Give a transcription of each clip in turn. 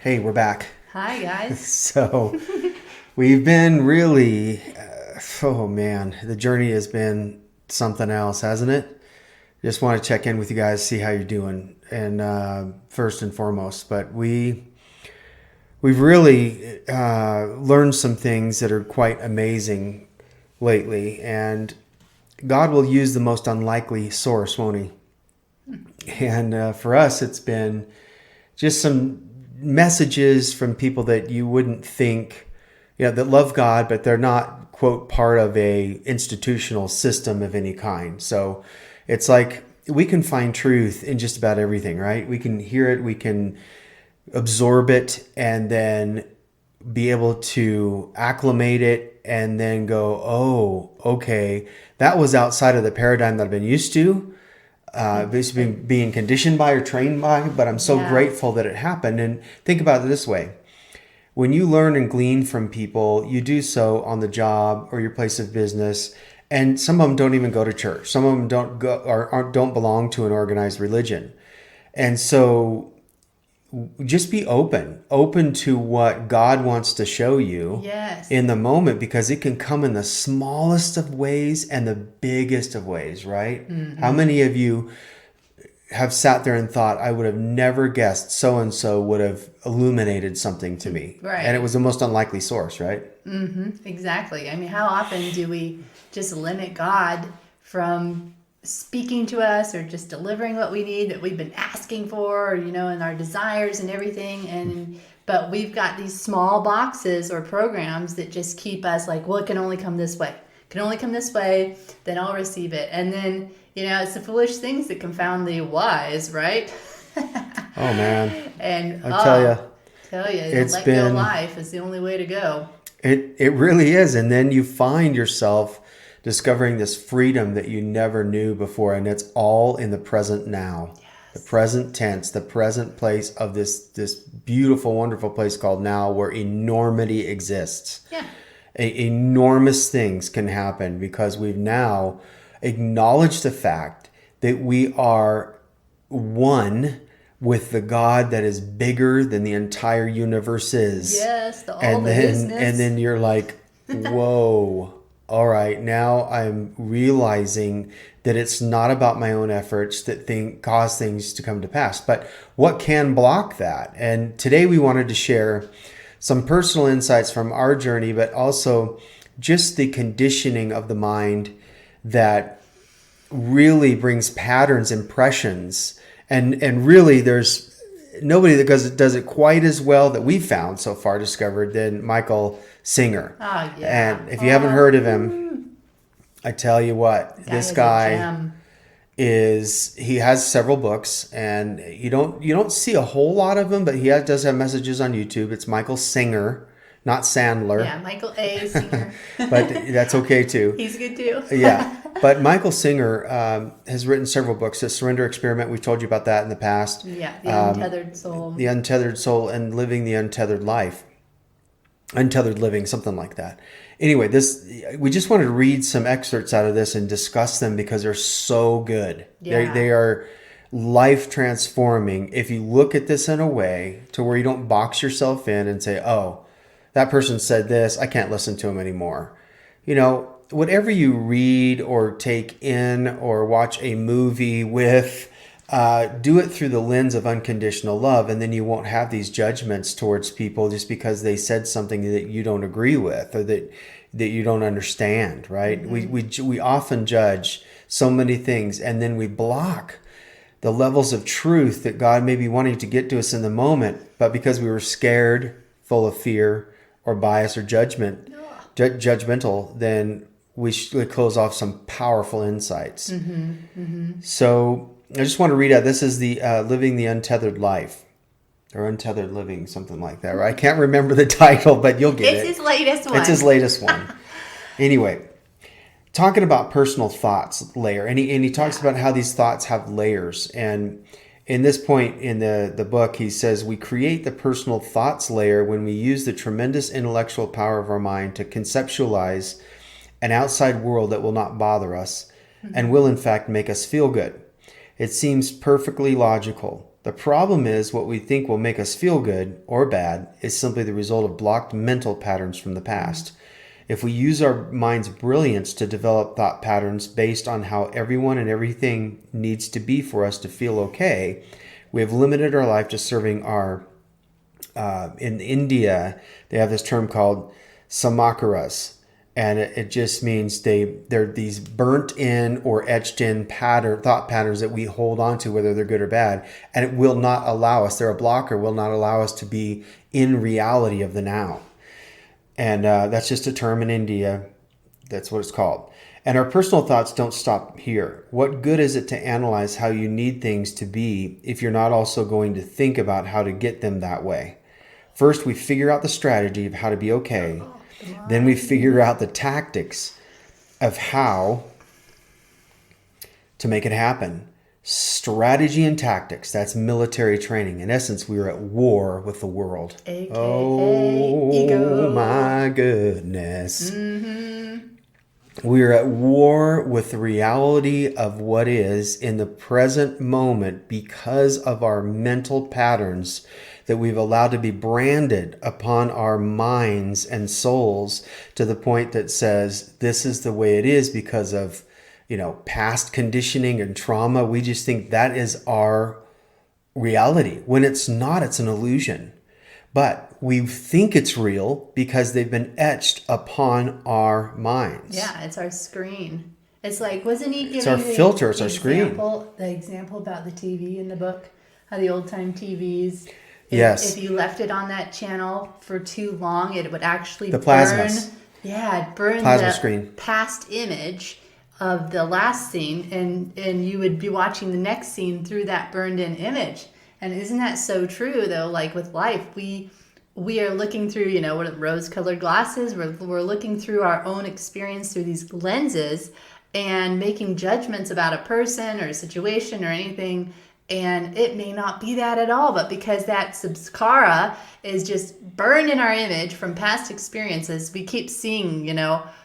Hey, we're back. Hi, guys. So we've been really, oh man, the journey has been something else, hasn't it? Just want to check in with you guys, see how you're doing, and first and foremost. But we've really learned some things that are quite amazing lately, and God will use the most unlikely source, won't He? And for us, it's been just some messages from people that you wouldn't think, that love God, but they're not, quote, part of a institutional system of any kind. So it's like we can find truth in just about everything, right? We can hear it, we can absorb it, and then be able to acclimate it and then go, oh, okay, that was outside of the paradigm that I've been used to, basically being conditioned by or trained by, but I'm so Yeah. grateful that it happened. And think about it this way. When you learn and glean from people, you do so on the job or your place of business. And some of them don't even go to church. Some of them don't go or don't belong to an organized religion. And so just be open to what God wants to show you Yes. in the moment, because it can come in the smallest of ways and the biggest of ways, right? How many of you have sat there and thought, I would have never guessed so and so would have illuminated something to me? And it Right. was the most unlikely source, right? Exactly. I mean, how often do we just limit God from speaking to us or just delivering what we need that we've been asking for, and our desires and everything? But we've got these small boxes or programs that just keep us like, well, it can only come this way. It can only come this way, then I'll receive it. And then, it's the foolish things that confound the wise, right? Oh man, And I tell you, tell you, the it's let go been life is the only way to go. it really is. And then you find yourself discovering this freedom that you never knew before, and it's all in the present now. The Yes. present tense, the present place of this beautiful, wonderful place called now, where enormity exists. Yeah. Enormous things can happen because we've now acknowledged the fact that we are one with the God that is bigger than the entire universe is. Yes, all And the then business. you're like, whoa, all right, now I'm realizing that it's not about my own efforts that cause things to come to pass. But what can block that? And today we wanted to share some personal insights from our journey, but also just the conditioning of the mind that really brings patterns, impressions, and really there's nobody that does it quite as well that we've found so far discovered than Michael Singer. Oh, yeah. And if you haven't Oh, heard of him, I tell you what, guy this is a guy gem. he has several books, and you don't see a whole lot of them, but does have messages on YouTube. It's Michael Singer, not Sandler, Yeah, Michael A. Singer. but that's okay too. He's good too. Yeah, but Michael Singer has written several books. The Surrender Experiment, we've told you about that in the past. Yeah, the untethered soul. The Untethered Soul and Living the Untethered Life, Untethered Living, something like that. Anyway, this we just wanted to read some excerpts out of this and discuss them because they're so good. Yeah. They are life transforming if you look at this in a way to where you don't box yourself in and say, "Oh, that person said this, I can't listen to him anymore." Whatever you read or take in or watch a movie with, do it through the lens of unconditional love, and then you won't have these judgments towards people just because they said something that you don't agree with or that you don't understand. Right? We often judge so many things, and then we block the levels of truth that God may be wanting to get to us in the moment, but because we were scared, full of fear or bias or judgmental, then we should close off some powerful insights. So I just want to read out. This is the Living the Untethered Life, or Untethered Living, something like that. Right? I can't remember the title, but you'll get It's it. his latest one. It's his latest one. Anyway, talking about personal thoughts layer, and he talks about how these thoughts have layers. And in this point in the book, he says we create the personal thoughts layer when we use the tremendous intellectual power of our mind to conceptualize an outside world that will not bother us and will in fact make us feel good. It seems perfectly logical. The problem is what we think will make us feel good or bad is simply the result of blocked mental patterns from the past. If we use our mind's brilliance to develop thought patterns based on how everyone and everything needs to be for us to feel okay, we have limited our life to serving our, in India, they have this term called samakaras. And it just means they're these burnt in or etched in thought patterns that we hold on to, whether they're good or bad. And it will not allow us, they're a blocker, will not allow us to be in reality of the now. And that's just a term in India. That's what it's called. And our personal thoughts don't stop here. What good is it to analyze how you need things to be if you're not also going to think about how to get them that way? First, we figure out the strategy of how to be okay. Then we figure out the tactics of how to make it happen. Strategy and tactics, that's military training. In essence, we are at war with the world. AKA oh, ego. My goodness. We are at war with the reality of what is in the present moment because of our mental patterns that we've allowed to be branded upon our minds and souls to the point that says this is the way it is because of, past conditioning and trauma. We just think that is our reality. When it's not, it's an illusion. But we think it's real because they've been etched upon our minds. Yeah, it's our screen. It's like, wasn't he giving our filter, it's our screen. The example about the TV in the book, how the old-time TVs, yes, if you left it on that channel for too long, it would actually the plasmas. burn plasma the screen. Past image of the last scene, and you would be watching the next scene through that burned-in image. And isn't that so true, though? Like with life, we are looking through, what are rose-colored glasses? We're looking through our own experience through these lenses and making judgments about a person or a situation or anything. And it may not be that at all, but because that samskara is just burned in our image from past experiences, we keep seeing,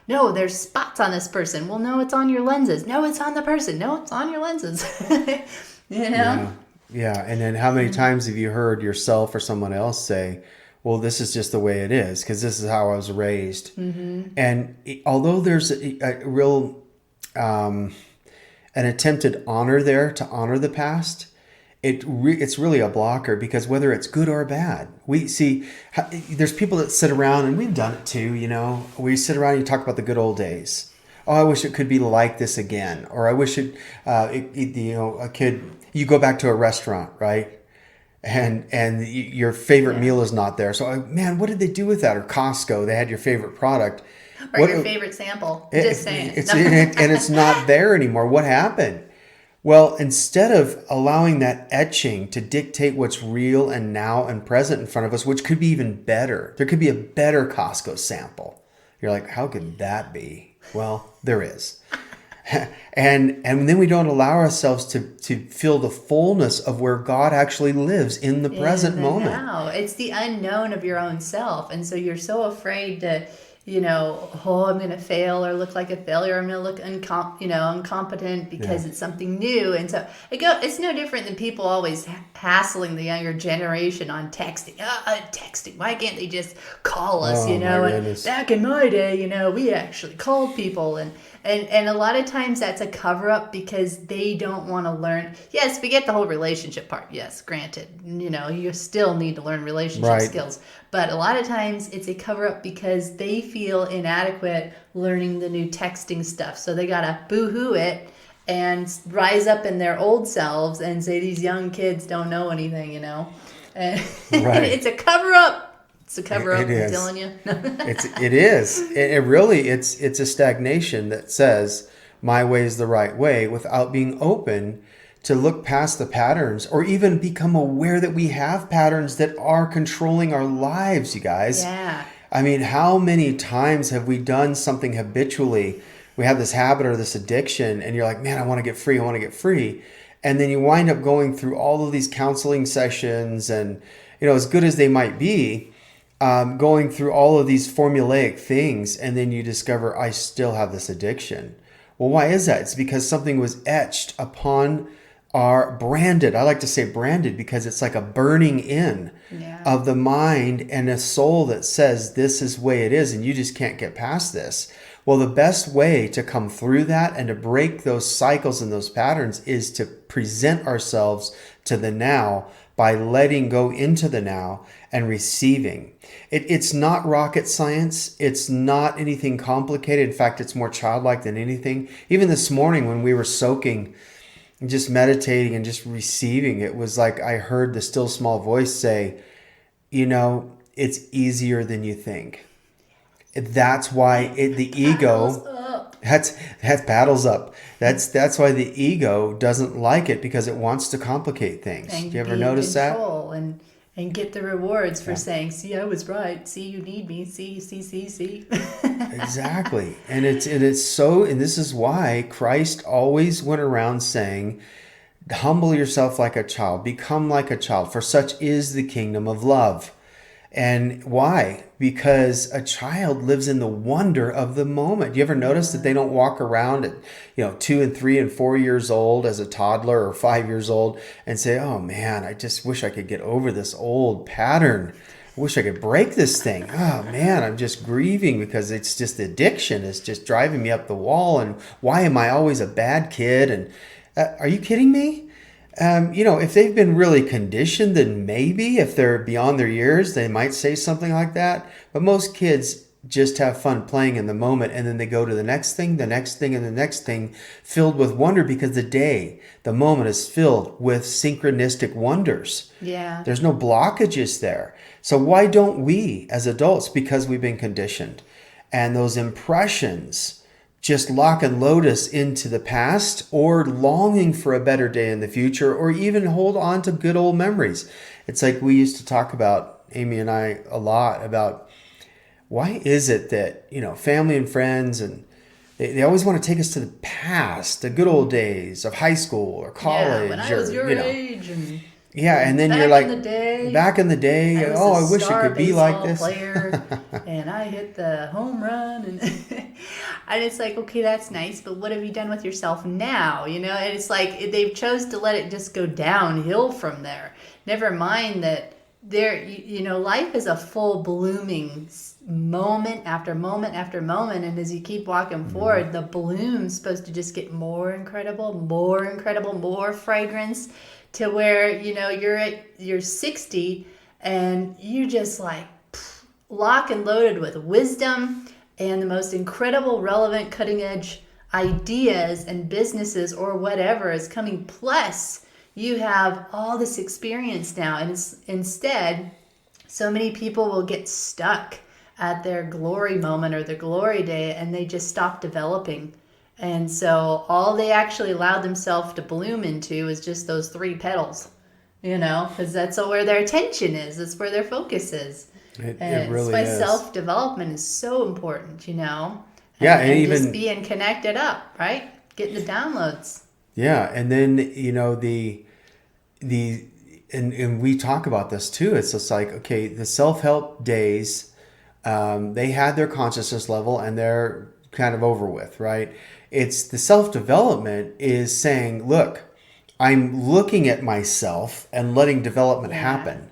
no, there's spots on this person. Well, no, it's on your lenses. No, it's on the person. No, it's on your lenses. Yeah. And then how many times have you heard yourself or someone else say, well, this is just the way it is because this is how I was raised. Mm-hmm. And although there's a real an attempted honor there to honor the past, it's really a blocker because whether it's good or bad, we see there's people that sit around, and we've done it too. We sit around and you talk about the good old days. Oh, I wish it could be like this again, or I wish a kid. You go back to a restaurant, right? And your favorite meal is not there. So, man, what did they do with that? Or Costco, they had your favorite product. Or your favorite sample. Just saying. And it's not there anymore. What happened? Well, instead of allowing that etching to dictate what's real and now and present in front of us, which could be even better. There could be a better Costco sample. You're like, how could that be? Well, there is. And then we don't allow ourselves to feel the fullness of where God actually lives in the present moment. Now. It's the unknown of your own self. And so you're so afraid to, I'm going to fail or look like a failure. I'm going to look incompetent because it's something new. And so it's no different than people always hassling the younger generation on texting. Texting. Why can't they just call us, And back in my day, we actually called people and a lot of times that's a cover-up because they don't want to learn. Yes, we get the whole relationship part. Yes, granted. You still need to learn relationship skills. But a lot of times it's a cover-up because they feel inadequate learning the new texting stuff. So they got to boo-hoo it and rise up in their old selves and say these young kids don't know anything, And it's a cover-up. It's a cover-up, I'm telling you. It is. It really, it's a stagnation that says my way is the right way without being open to look past the patterns or even become aware that we have patterns that are controlling our lives, you guys. Yeah. I mean, how many times have we done something habitually? We have this habit or this addiction and you're like, man, I want to get free. And then you wind up going through all of these counseling sessions and, as good as they might be, going through all of these formulaic things, and then you discover I still have this addiction. Well, why is that? It's because something was etched upon are branded. I like to say branded because it's like a burning in of the mind and a soul that says this is the way it is and you just can't get past this. Well, the best way to come through that and to break those cycles and those patterns is to present ourselves to the now by letting go into the now and receiving. It's not rocket science. It's not anything complicated. In fact, it's more childlike than anything. Even this morning when we were soaking, just meditating and just receiving, it was like I heard the still small voice say, it's easier than you think. That's why the ego, that's paddles up. That's why the ego doesn't like it, because it wants to complicate things. And Do you ever notice that? And get the rewards for saying, see, I was right. See, you need me. See. Exactly. And it's so, and this is why Christ always went around saying, humble yourself like a child, become like a child, for such is the kingdom of love. And why? Because a child lives in the wonder of the moment. You ever notice that they don't walk around at 2 and 3 and 4 years old as a toddler or 5 years old and say, oh man, I just wish I could get over this old pattern. I wish I could break this thing. Oh man, I'm just grieving because it's just addiction. It's just driving me up the wall. And why am I always a bad kid? And are you kidding me? If they've been really conditioned, then maybe if they're beyond their years, they might say something like that. But most kids just have fun playing in the moment, and then they go to the next thing, the next thing, and the next thing, filled with wonder, because the moment is filled with synchronistic wonders. Yeah. There's no blockages there. So why don't we as adults? Because we've been conditioned. And those impressions just lock and load us into the past, or longing for a better day in the future, or even hold on to good old memories. It's like we used to talk about, Amy and I, a lot about why is it that, family and friends, and they always want to take us to the past, the good old days of high school or college. Yeah, when I was your age. And then you're like, back in the day, I wish it could be like this. Player, and I hit the home run, and and it's like, okay, that's nice, but what have you done with yourself now? And it's like they've chose to let it just go downhill from there. Never mind that life is a full blooming moment after moment after moment, and as you keep walking forward, the bloom's supposed to just get more incredible, more fragrance, to where you're 60 and you just like lock and loaded with wisdom and the most incredible, relevant, cutting edge ideas and businesses or whatever is coming. Plus you have all this experience now, and instead so many people will get stuck at their glory moment or their glory day, and they just stop developing. And so all they actually allowed themselves to bloom into is just those 3 petals, because that's where their attention is. That's where their focus is. It really that's why is. Self-development is so important, Yeah, and even just being connected up, right? Getting the downloads. Yeah, and then and we talk about this too. It's just like, okay, the self-help days, they had their consciousness level and they're kind of over with, right? It's the self-development is saying, look, I'm looking at myself and letting development happen.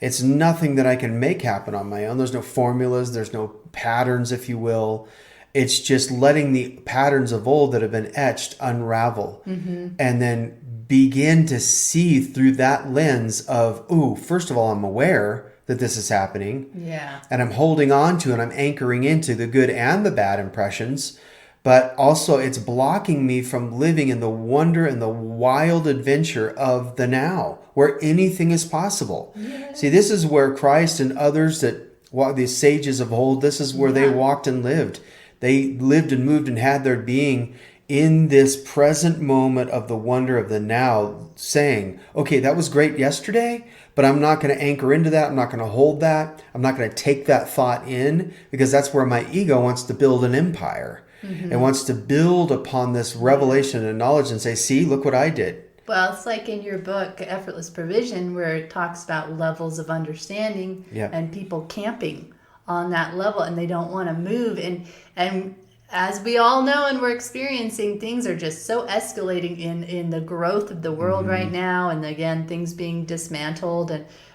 It's nothing that I can make happen on my own. There's no formulas. There's no patterns, if you will. It's just letting the patterns of old that have been etched unravel, and then begin to see through that lens of, first of all, I'm aware that this is happening. Yeah. And I'm holding on to and I'm anchoring into the good and the bad impressions. But also it's blocking me from living in the wonder and the wild adventure of the now, where anything is possible. Yeah. See, this is where Christ and others the sages of old, this is where they walked and lived. They lived and moved and had their being in this present moment of the wonder of the now, saying, okay, that was great yesterday, but I'm not going to anchor into that. I'm not going to hold that. I'm not going to take that thought in, because that's where my ego wants to build an empire. It wants to build upon this revelation and knowledge and say, see, look what I did. Well, it's like in your book, Effortless Provision, where it talks about levels of understanding and people camping on that level, and they don't want to move. And as we all know and we're experiencing, things are just so escalating in the growth of the world right now. And again, things being dismantled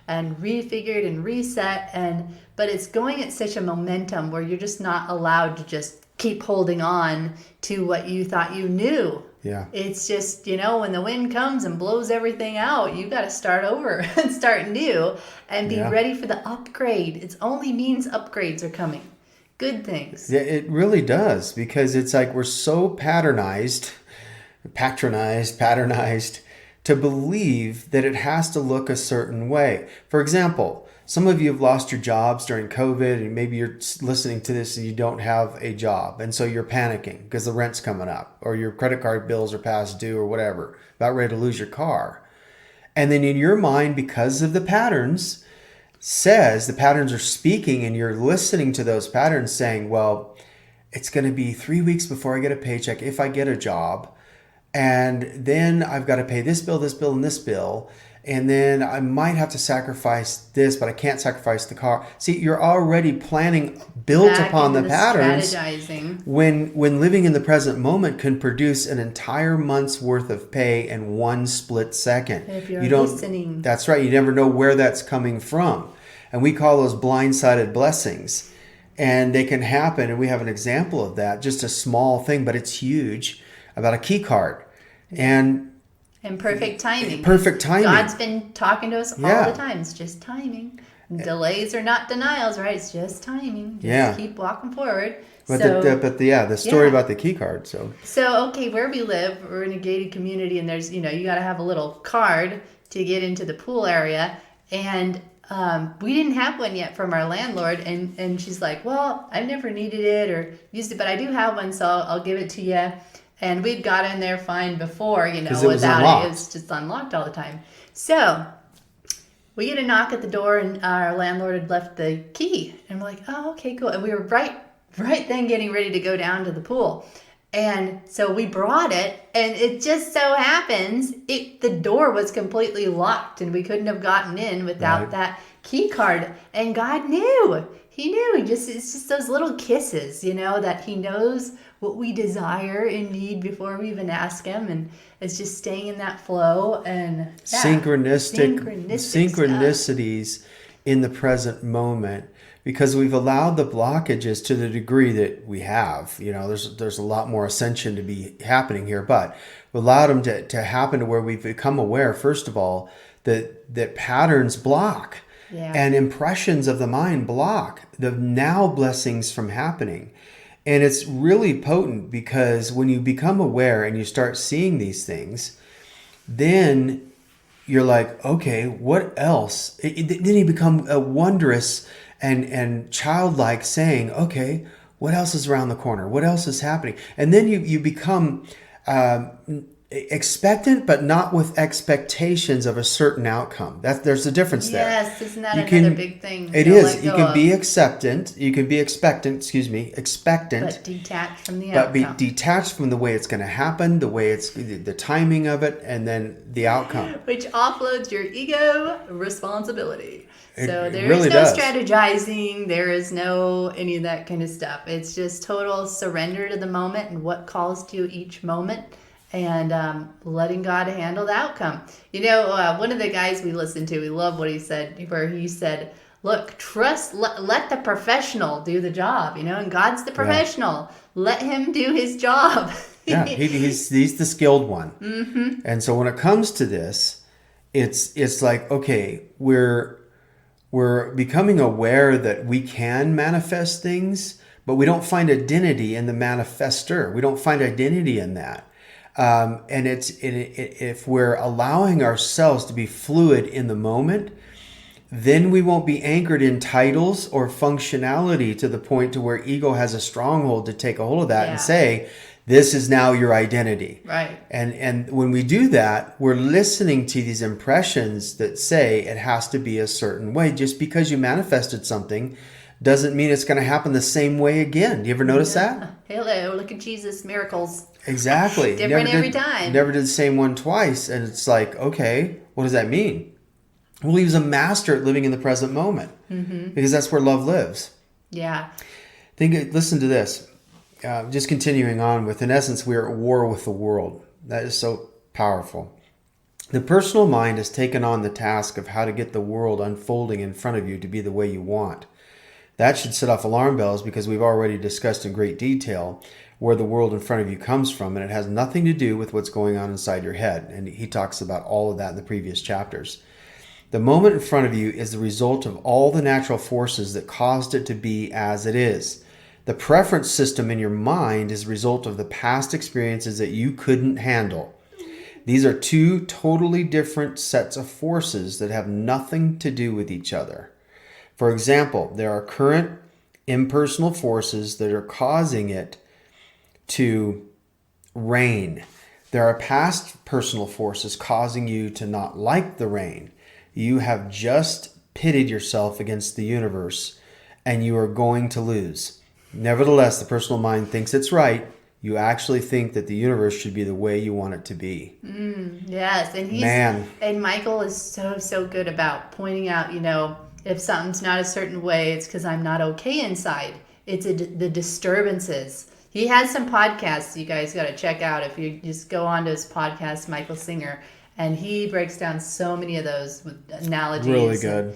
and refigured and reset. But it's going at such a momentum where you're just not allowed to just keep holding on to what you thought you knew. Yeah. It's just, when the wind comes and blows everything out, you got to start over and start new and be ready for the upgrade. It only means upgrades are coming. Good things. Yeah, it really does, because it's like we're so patronized to believe that it has to look a certain way. For example, some of you have lost your jobs during COVID, and maybe you're listening to this and you don't have a job. And so you're panicking because the rent's coming up, or your credit card bills are past due, or whatever, about ready to lose your car. And then in your mind, because of the patterns are speaking, and you're listening to those patterns saying, well, it's going to be 3 weeks before I get a paycheck if I get a job. And then I've got to pay this bill, and this bill. And then I might have to sacrifice this, but I can't sacrifice the car. See, you're already planning built upon the patterns. Strategizing. When living in the present moment can produce an entire month's worth of pay in one split second. If you're listening. That's right. You never know where that's coming from. And we call those blindsided blessings. And they can happen. And we have an example of that. Just a small thing, but it's huge, about a key card. And perfect timing. Perfect timing. God's been talking to us all the time. It's just timing. Delays are not denials, right? It's just timing. Just keep walking forward. But the story about the key card. So okay, where we live, we're in a gated community, and there's you got to have a little card to get into the pool area, and we didn't have one yet from our landlord, and she's like, well, I've never needed it or used it, but I do have one, so I'll give it to you. And we'd got in there fine before, without it. It was just unlocked all the time. So we get a knock at the door, and our landlord had left the key. And we're like, oh, okay, cool. And we were right then getting ready to go down to the pool. And so we brought it, and it just so happens the door was completely locked, and we couldn't have gotten in without that key card. And God knew. He knew. It's just those little kisses, that he knows what we desire and need before we even ask him, and it's just staying in that flow and synchronicities in the present moment, because we've allowed the blockages to the degree that we have. There's a lot more ascension to be happening here, but we allowed them to happen to where we've become aware, first of all, that patterns block. Yeah. And impressions of the mind block the now blessings from happening. And it's really potent, because when you become aware and you start seeing these things, then you're like, okay, what else? Then you become a wondrous and childlike, saying, okay, what else is around the corner? What else is happening? And then you become expectant, but not with expectations of a certain outcome. There's a difference there. Yes, isn't that another big thing? It is. You can be expectant. You can be expectant. But detached from the outcome. But be detached from the way it's going to happen, the way it's the timing of it, and then the outcome, which offloads your ego responsibility. So there really is no does. strategizing. There is no any of that kind of stuff. It's just total surrender to the moment and what calls to you each moment. And letting God handle the outcome. One of the guys we listened to, we love what he said, where he said, look, trust, let the professional do the job, and God's the professional. Yeah. Let him do his job. Yeah, he's the skilled one. Mm-hmm. And so when it comes to this, it's like, okay, we're becoming aware that we can manifest things, but we don't find identity in the manifester. We don't find identity in that. And if we're allowing ourselves to be fluid in the moment, then we won't be anchored in titles or functionality to the point to where ego has a stronghold to take a hold of that and say, this is now your identity. Right. And when we do that, we're listening to these impressions that say it has to be a certain way. Just because you manifested something doesn't mean it's going to happen the same way again. Do you ever notice that? Hello, look at Jesus, miracles. Exactly. Different every time. Never did the same one twice. And it's like, okay, what does that mean? Well, he was a master at living in the present moment, because that's where love lives. Yeah. Listen to this. just continuing on with, in essence, we are at war with the world. That is so powerful. The personal mind has taken on the task of how to get the world unfolding in front of you to be the way you want. That should set off alarm bells because we've already discussed in great detail where the world in front of you comes from, and it has nothing to do with what's going on inside your head. And he talks about all of that in the previous chapters. The moment in front of you is the result of all the natural forces that caused it to be as it is. The preference system in your mind is a result of the past experiences that you couldn't handle. These are two totally different sets of forces that have nothing to do with each other. For example, there are current impersonal forces that are causing it to rain. There are past personal forces causing you to not like the rain. You have just pitted yourself against the universe and you are going to lose. Nevertheless, the personal mind thinks it's right. You actually think that the universe should be the way you want it to be. Yes, and Michael is so good about pointing out, if something's not a certain way, it's because I'm not okay inside. It's the disturbances. He has some podcasts you guys got to check out if you just go on to his podcast, Michael Singer, and he breaks down so many of those with analogies. Really good.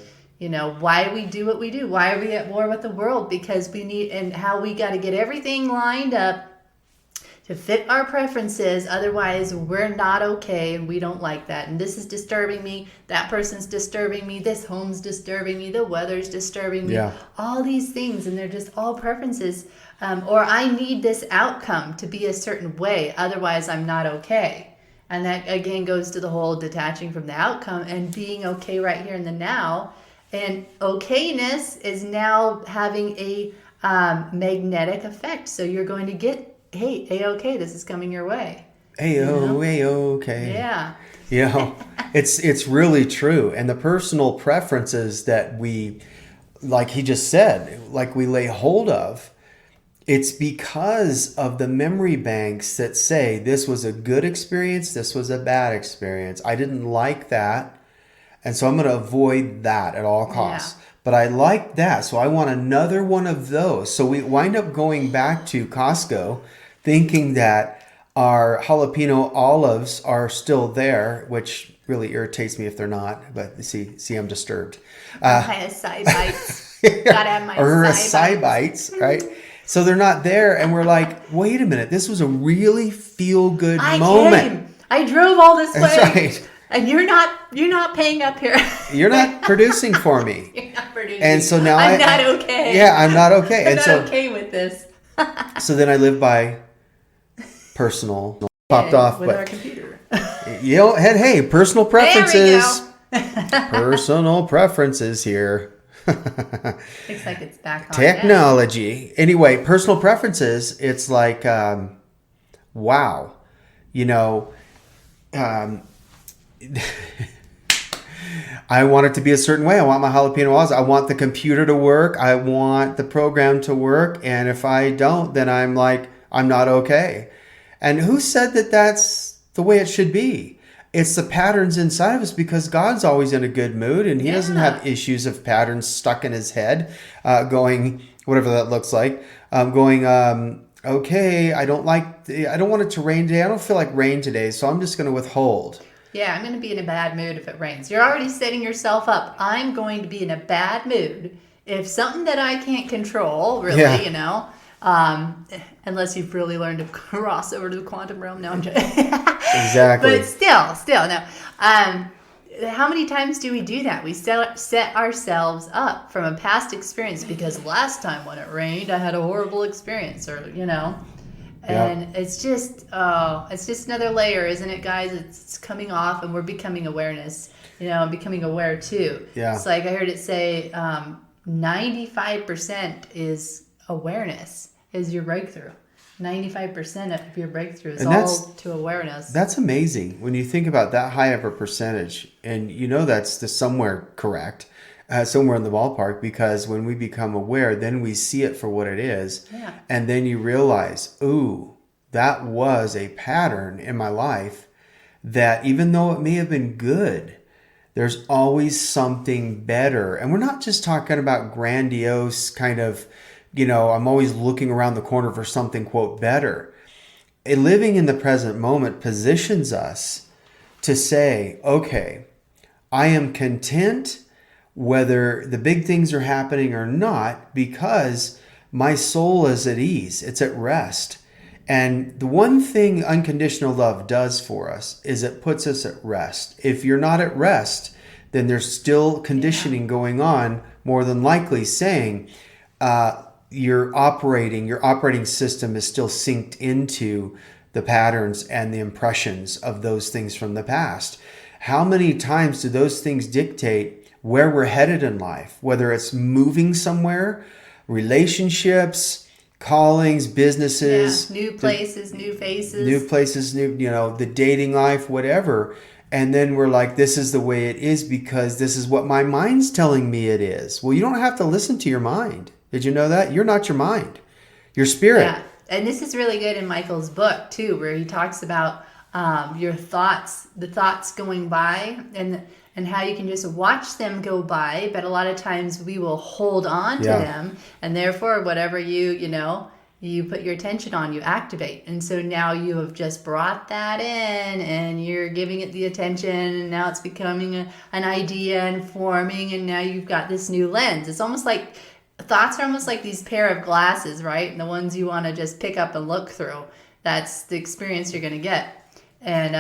Why we do what we do. Why are we at war with the world? Because we need, and how we got to get everything lined up to fit our preferences. Otherwise, we're not okay and we don't like that. And this is disturbing me. That person's disturbing me. This home's disturbing me. The weather's disturbing me. Yeah. All these things. And they're just all preferences. Or I need this outcome to be a certain way. Otherwise, I'm not okay. And that, again, goes to the whole detaching from the outcome and being okay right here in the now. And okayness is now having a magnetic effect. So you're going to get, hey, A-okay, this is coming your way. A-okay. Yeah. It's really true. And the personal preferences that we, like he just said, like we lay hold of, it's because of the memory banks that say this was a good experience, this was a bad experience. I didn't like that, and so I'm going to avoid that at all costs. Yeah. But I like that, so I want another one of those. So we wind up going back to Costco thinking that our jalapeno olives are still there, which really irritates me if they're not. But see, I'm disturbed. My acai bites. Gotta have my acai bites, right? So they're not there, and we're like, wait a minute, this was a really feel-good moment. I drove all this way. That's right. And you're not paying up here. You're not producing for me. You're not producing. And so now I'm not okay. Yeah, I'm not okay. I'm not okay with this. So then I live by personal popped off with but our computer. Hey, personal preferences. There we go. Personal preferences here. Looks like it's back on. Technology. Anyway, personal preferences, it's like wow. I want it to be a certain way. I want my jalapeno olives. I want the computer to work. I want the program to work. And if I don't, then I'm like, I'm not okay. And who said that that's the way it should be? It's the patterns inside of us because God's always in a good mood and he doesn't have issues of patterns stuck in his head going, whatever that looks like, okay, I don't want it to rain today. I don't feel like rain today, so I'm just going to withhold. Yeah, I'm going to be in a bad mood if it rains. You're already setting yourself up. I'm going to be in a bad mood if something that I can't control, really, unless you've really learned to cross over to the quantum realm. No, I'm joking. Exactly. But still, no. How many times do we do that? We set ourselves up from a past experience because last time when it rained, I had a horrible experience, or and it's just another layer, isn't it, guys? It's coming off, and we're becoming awareness, and becoming aware too. Yeah. It's like I heard it say, 95% is awareness is your breakthrough. 95% of your breakthrough is all to awareness. That's amazing when you think about that high of a percentage, and that's somewhere correct, somewhere in the ballpark, because when we become aware, then we see it for what it is, and then you realize, ooh, that was a pattern in my life that even though it may have been good, there's always something better. And we're not just talking about grandiose kind of I'm always looking around the corner for something, quote, better. Living in the present moment positions us to say, okay, I am content whether the big things are happening or not, because my soul is at ease. It's at rest. And the one thing unconditional love does for us is it puts us at rest. If you're not at rest, then there's still conditioning going on, more than likely saying your operating system is still synced into the patterns and the impressions of those things from the past. How many times do those things dictate where we're headed in life, whether it's moving somewhere, relationships, callings, businesses, new places, new faces, the dating life, whatever. And then we're like, this is the way it is because this is what my mind's telling me it is. Well, you don't have to listen to your mind. Did you know that? You're not your mind. Your spirit. Yeah. And this is really good in Michael's book too, where he talks about your thoughts, the thoughts going by, and how you can just watch them go by. But a lot of times we will hold on to them, and therefore whatever you put your attention on, you activate. And so now you have just brought that in and you're giving it the attention, and now it's becoming an idea and forming, and now you've got this new lens. It's almost like thoughts are almost like these pair of glasses, right? And the ones you want to just pick up and look through. That's the experience you're going to get. And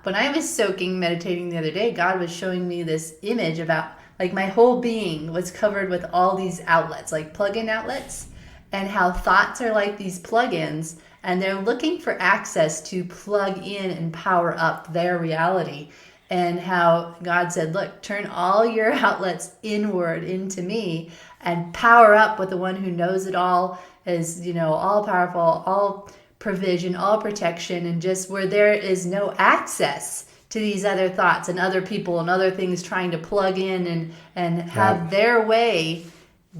when I was meditating the other day, God was showing me this image about like my whole being was covered with all these outlets, like plug-in outlets, and how thoughts are like these plug-ins, and they're looking for access to plug in and power up their reality. And how God said, look, turn all your outlets inward into me and power up with the one who knows it all, is, all powerful, all provision, all protection, and just where there is no access to these other thoughts and other people and other things trying to plug in and have their way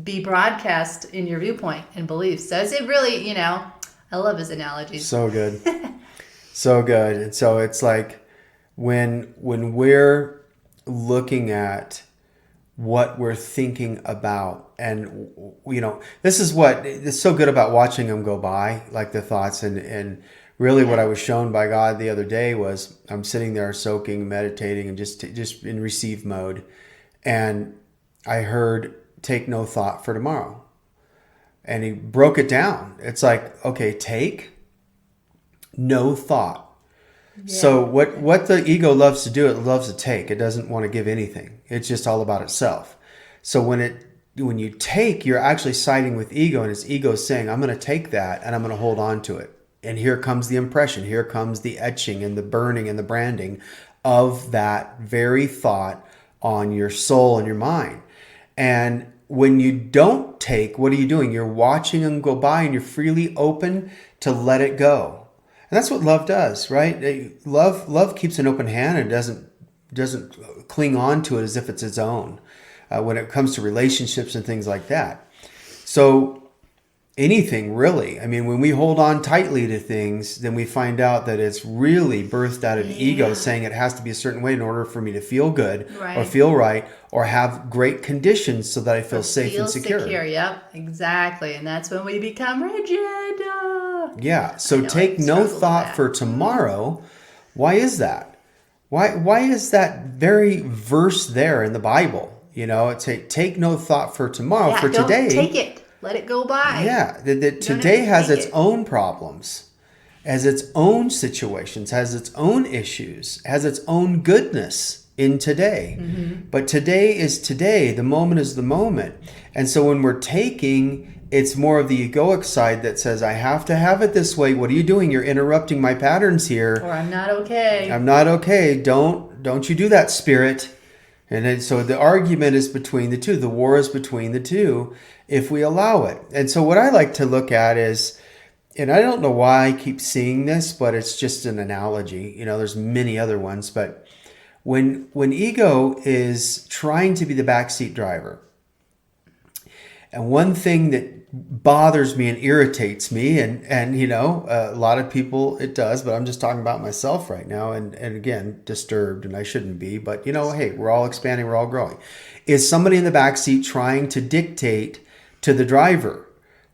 be broadcast in your viewpoint and beliefs. So it's really, I love his analogies. So good. So good. And so it's like, when we're looking at what we're thinking about, and this is what is so good about watching them go by, like the thoughts, and really what I was shown by God the other day was I'm sitting there soaking, meditating, and just in receive mode, and I heard take no thought for tomorrow, and he broke it down. It's like, okay, take no thought. Yeah. So what the ego loves to do, it loves to take. It doesn't want to give anything. It's just all about itself. So when you take, you're actually siding with ego, and it's ego saying, I'm going to take that and I'm going to hold on to it. And here comes the impression. Here comes the etching and the burning and the branding of that very thought on your soul and your mind. And when you don't take, what are you doing? You're watching them go by, and you're freely open to let it go. And that's what love does, right? Love keeps an open hand and doesn't cling on to it as if it's its own when it comes to relationships and things like that. So anything really, I mean, when we hold on tightly to things, then we find out that it's really birthed out of ego saying it has to be a certain way in order for me to feel good or feel right or have great conditions so that I feel safe and secure. Yep, exactly. And that's when we become rigid. Yeah. So take no thought for tomorrow. Why is that? Why is that very verse there in the Bible? It's take no thought for tomorrow. For don't today, take it. Let it go by. Yeah. Today has its own problems, has its own situations, has its own issues, has its own goodness in today. Mm-hmm. But today is today. The moment is the moment. And so when we're taking, it's more of the egoic side that says, I have to have it this way. What are you doing? You're interrupting my patterns here. Or I'm not okay. I'm not okay. Don't you do that, spirit. And then, so the argument is between the two. The war is between the two if we allow it. And so what I like to look at is, and I don't know why I keep seeing this, but it's just an analogy. There's many other ones. But when ego is trying to be the backseat driver, And one thing that bothers me and irritates me, and a lot of people it does, but I'm just talking about myself right now, and again, disturbed, and I shouldn't be, but hey, we're all expanding, we're all growing, is somebody in the back seat trying to dictate to the driver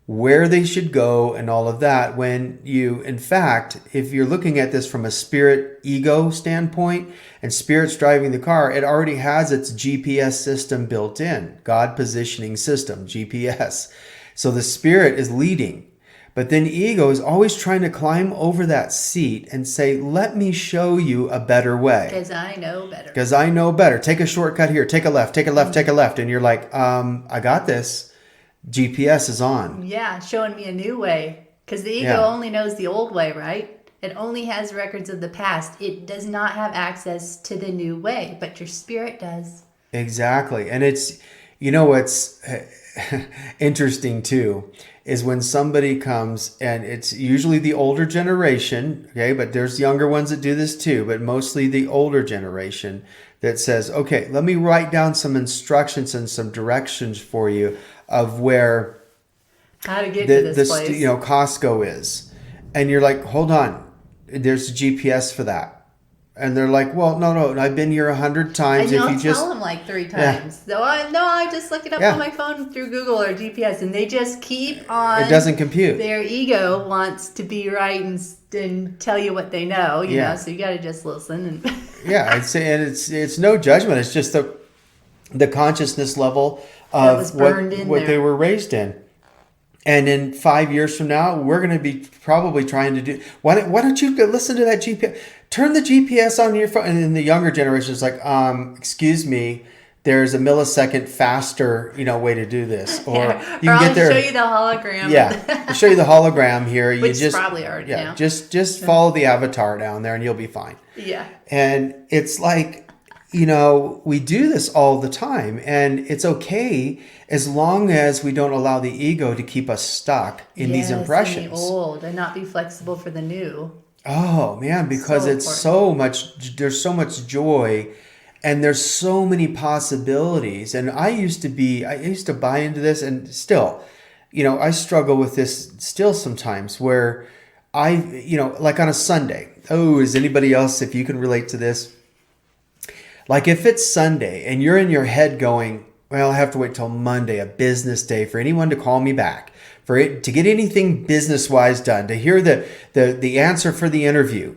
where they should go and all of that, when in fact, if you're looking at this from a spirit ego standpoint, and spirit's driving the car, it already has its GPS system built in, God positioning system, GPS. So the spirit is leading, but then ego is always trying to climb over that seat and say, let me show you a better way. Because I know better. Because I know better. Take a shortcut here, take a left, take a left, take a left. And you're like, I got this. GPS is on. Yeah, showing me a new way. Because the ego only knows the old way, right? It only has records of the past. It does not have access to the new way, but your spirit does. Exactly. And it's, what's interesting too, is when somebody comes, and it's usually the older generation, okay, but there's younger ones that do this too, but mostly the older generation that says, okay, let me write down some instructions and some directions for you of where how to get to this place. Costco is. And you're like, hold on, there's a GPS for that. And they're like, well, no, I've been here 100 times. And you'll tell them like 3 times. Yeah. So I just look it up on my phone through Google or GPS, and they just keep on. It doesn't compute. Their ego wants to be right and tell you what they know, you know. So you got to just listen. And yeah, I'd say, and it's no judgment. It's just the consciousness level of what they were raised in. And in 5 years from now, we're going to be probably trying to do. Why don't you listen to that GPS? Turn the GPS on your phone. And then the younger generation is like, excuse me, there's a millisecond faster, way to do this. Or you can get there. I'll show you the hologram. Yeah, I'll show you the hologram here. Which is probably already now. Just follow the avatar down there, and you'll be fine. Yeah. And it's like, we do this all the time, and it's okay as long as we don't allow the ego to keep us stuck in these impressions. In the old, and not be flexible for the new. Oh man, because there's so much joy, and there's so many possibilities. And I used to buy into this, and still, I struggle with this still sometimes, where like on a Sunday. Oh, is anybody else, if you can relate to this? Like if it's Sunday and you're in your head going, well, I have to wait till Monday, a business day, for anyone to call me back, for it to get anything business-wise done, to hear the answer for the interview.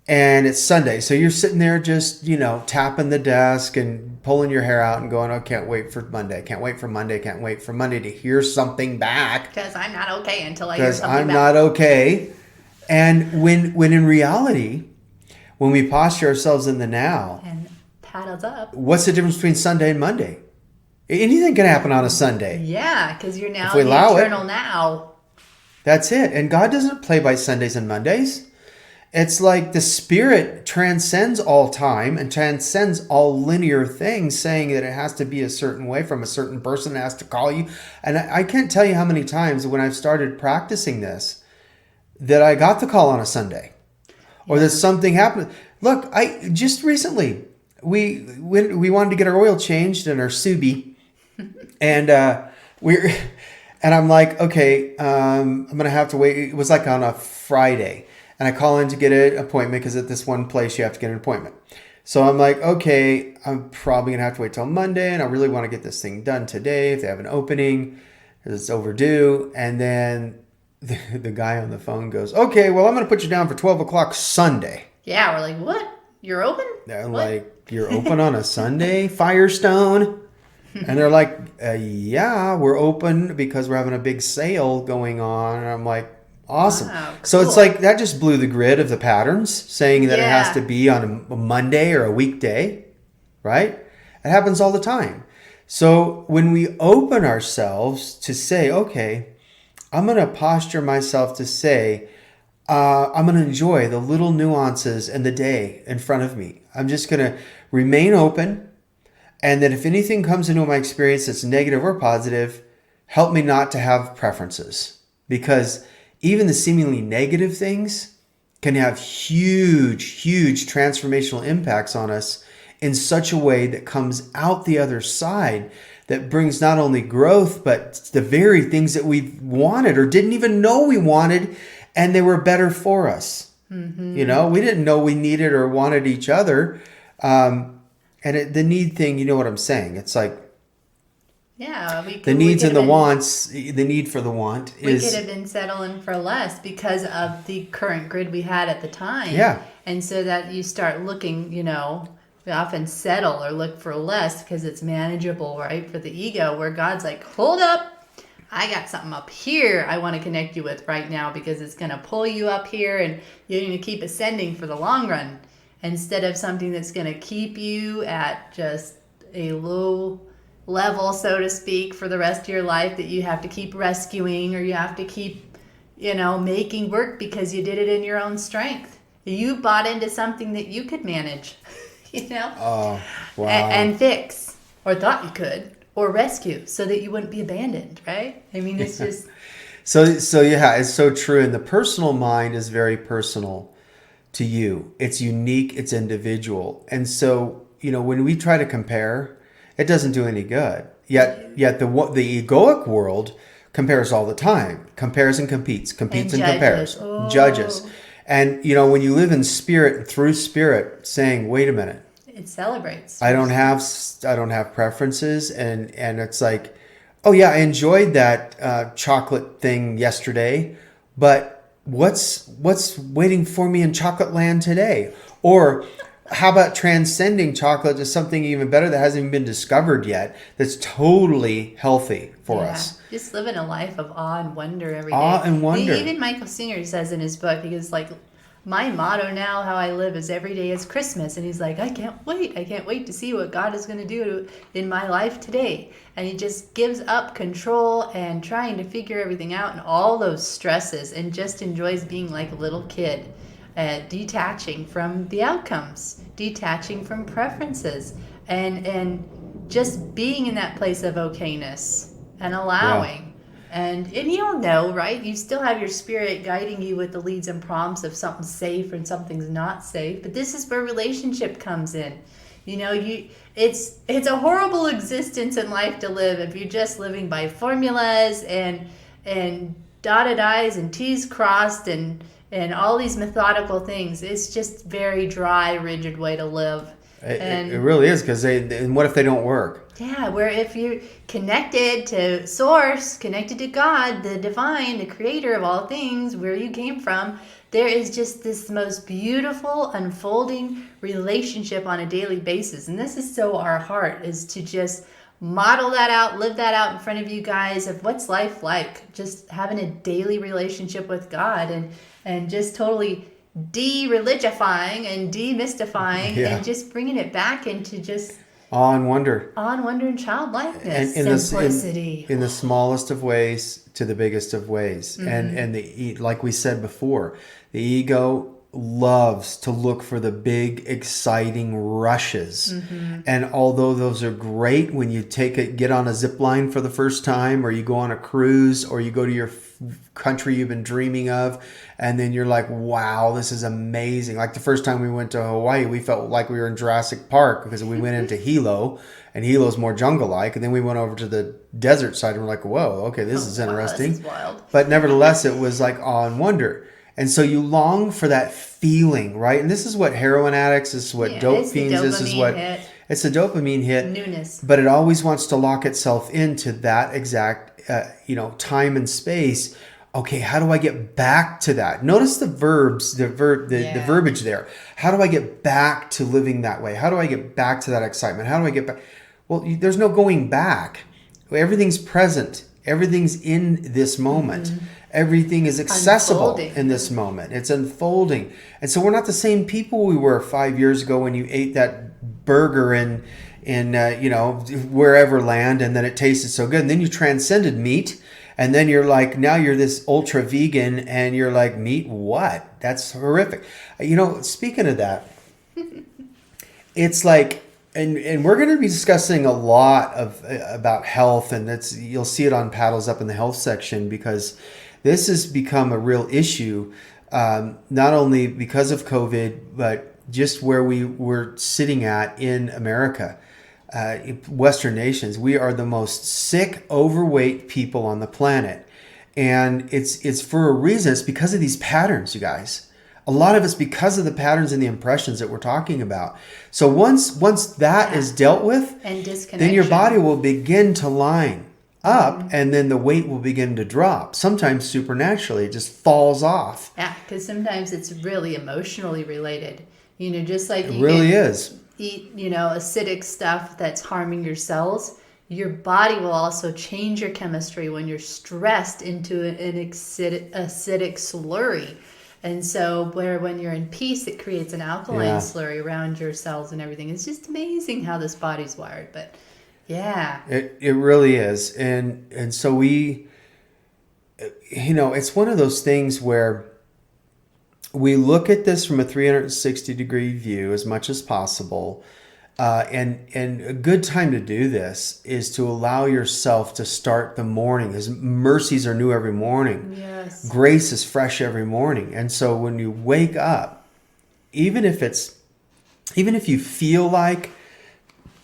And it's Sunday. So you're sitting there just, tapping the desk and pulling your hair out and going, oh, can't wait for Monday. Can't wait for Monday. Can't wait for Monday to hear something back. Because I'm not okay until I hear something back. Because I'm not okay. And when in reality, when we posture ourselves in the now, and paddles up. What's the difference between Sunday and Monday? Anything can happen on a Sunday. Yeah, because you're now in the eternal now. That's it. And God doesn't play by Sundays and Mondays. It's like the spirit transcends all time and transcends all linear things, saying that it has to be a certain way from a certain person that has to call you. And I can't tell you how many times when I've started practicing this that I got the call on a Sunday, or that something happened. Look, I just recently we wanted to get our oil changed in our Subi, and and I'm like, okay, I'm gonna have to wait. It was like on a Friday. And I call in to get an appointment because at this one place you have to get an appointment. So I'm like, okay, I'm probably going to have to wait till Monday, and I really want to get this thing done today if they have an opening because it's overdue. And then the guy on the phone goes, okay, well, I'm going to put you down for 12 o'clock Sunday. Yeah, we're like, what? You're open? They're like, you're open on a Sunday, Firestone? And they're like, yeah, we're open because we're having a big sale going on. And I'm like, awesome. Wow, cool. So it's like that just blew the grid of the patterns, saying that it has to be on a Monday or a weekday, right? It happens all the time. So when we open ourselves to say, okay, I'm going to posture myself to say, I'm going to enjoy the little nuances in the day in front of me. I'm just going to remain open. And that if anything comes into my experience that's negative or positive, help me not to have preferences. Because even the seemingly negative things can have huge, huge transformational impacts on us in such a way that comes out the other side that brings not only growth, but the very things that we wanted or didn't even know we wanted, and they were better for us. You know, we didn't know we needed or wanted each other. The need thing, you know what I'm saying? It's like, yeah, the needs and the wants, the need for the want we is... could have been settling for less because of the current grid we had at the time. Yeah. And so that you start looking, you know, we often settle or look for less because it's manageable, right? For the ego, where God's like, hold up, I got something up here I want to connect you with right now because it's going to pull you up here and you're going to keep ascending for the long run instead of something that's going to keep you at just a low level, so to speak, for the rest of your life that you have to keep rescuing or you have to keep, you know, making work because you did it in your own strength. You bought into something that you could manage, you know, Oh, wow. and fix, or thought you could, or rescue so that you wouldn't be abandoned, right? I mean, it's just... So yeah, it's so true. And the personal mind is very personal to you. It's unique, it's individual. And so, you know, when we try to compare, it doesn't do any good. Yet the egoic world compares all the time. Compares and competes and compares. Oh. Judges. And, you know, when you live in spirit, through spirit, saying, wait a minute. It celebrates. I don't have preferences. And it's like, oh yeah, I enjoyed that chocolate thing yesterday, but what's waiting for me in chocolate land today? Or how about transcending chocolate to something even better that hasn't even been discovered yet, that's totally healthy for us? Just living a life of awe and wonder every day. Awe and wonder. Even Michael Singer says in his book, because like, my motto now, how I live, is every day is Christmas. And he's like, I can't wait to see what God is going to do in my life today. And he just gives up control and trying to figure everything out and all those stresses and just enjoys being like a little kid. Detaching from the outcomes, detaching from preferences, and just being in that place of okayness and allowing. Yeah. And you'll know, right? You still have your spirit guiding you with the leads and prompts of something's safe and something's not safe. But this is where relationship comes in. You know, it's a horrible existence in life to live if you're just living by formulas and dotted I's and T's crossed and all these methodical things. It's just very dry, rigid way to live. It really is, because and what if they don't work? Yeah, where if you're connected to source, connected to God, the divine, the creator of all things, where you came from, there is just this most beautiful unfolding relationship on a daily basis. And this is so our heart is to just model that out, live that out in front of you guys of what's life like, just having a daily relationship with God and just totally de-religifying and demystifying and just bringing it back into just awe and wonder and childlikeness, simplicity. In the smallest of ways to the biggest of ways. Mm-hmm. And like we said before, the ego loves to look for the big, exciting rushes. Mm-hmm. And although those are great when you get on a zip line for the first time, or you go on a cruise, or you go to your country you've been dreaming of, and then you're like, wow, this is amazing. Like the first time we went to Hawaii, we felt like we were in Jurassic Park because we went into Hilo, and Hilo's more jungle-like, and then we went over to the desert side, and we're like, whoa, okay, this is interesting. This is wild. But nevertheless, it was like awe and wonder. And so you long for that feeling, right? And this is what heroin addicts, this is what dope fiends, this is what it's a dopamine hit. Newness. But it always wants to lock itself into that exact, time and space. Okay, how do I get back to that? Notice the verbs, the verbiage there. How do I get back to living that way? How do I get back to that excitement? How do I get back? Well, there's no going back. Everything's present. Everything's in this moment. Mm-hmm. Everything is accessible in this moment. It's unfolding. And so we're not the same people we were 5 years ago when you ate that burger in wherever land, and then it tasted so good. And then you transcended meat. And then you're like, now you're this ultra vegan, and you're like, meat what? That's horrific. Speaking of that, it's like, and we're going to be discussing a lot about health, and you'll see it on Paddles Up in the health section, because this has become a real issue, not only because of COVID, but just where we were sitting at in America. Western nations, we are the most sick, overweight people on the planet. And it's for a reason. It's because of these patterns, you guys. A lot of it's because of the patterns and the impressions that we're talking about. So once that is dealt with, and disconnection, then your body will begin to line up, and then the weight will begin to drop. Sometimes supernaturally, it just falls off. Yeah, because sometimes it's really emotionally related. Just like it really is. Eat, acidic stuff that's harming your cells. Your body will also change your chemistry when you're stressed into an acidic slurry. And so when you're in peace, it creates an alkaline slurry around your cells and everything. It's just amazing how this body's wired. But yeah. It really is. And so we, it's one of those things where we look at this from a 360-degree view as much as possible. And a good time to do this is to allow yourself to start the morning. His mercies are new every morning. Yes. Grace is fresh every morning. And so when you wake up, even if you feel like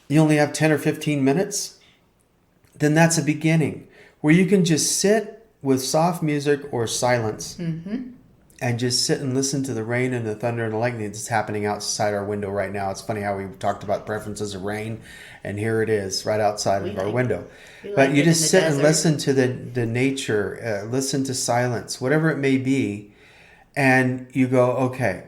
you only have 10 or 15 minutes, then that's a beginning where you can just sit with soft music or silence. Mm-hmm. And just sit and listen to the rain and the thunder and the lightning that's happening outside our window right now. It's funny how we talked about preferences of rain, and here it is right outside of our window. But you just sit and listen to the nature, listen to silence, whatever it may be, and you go, okay,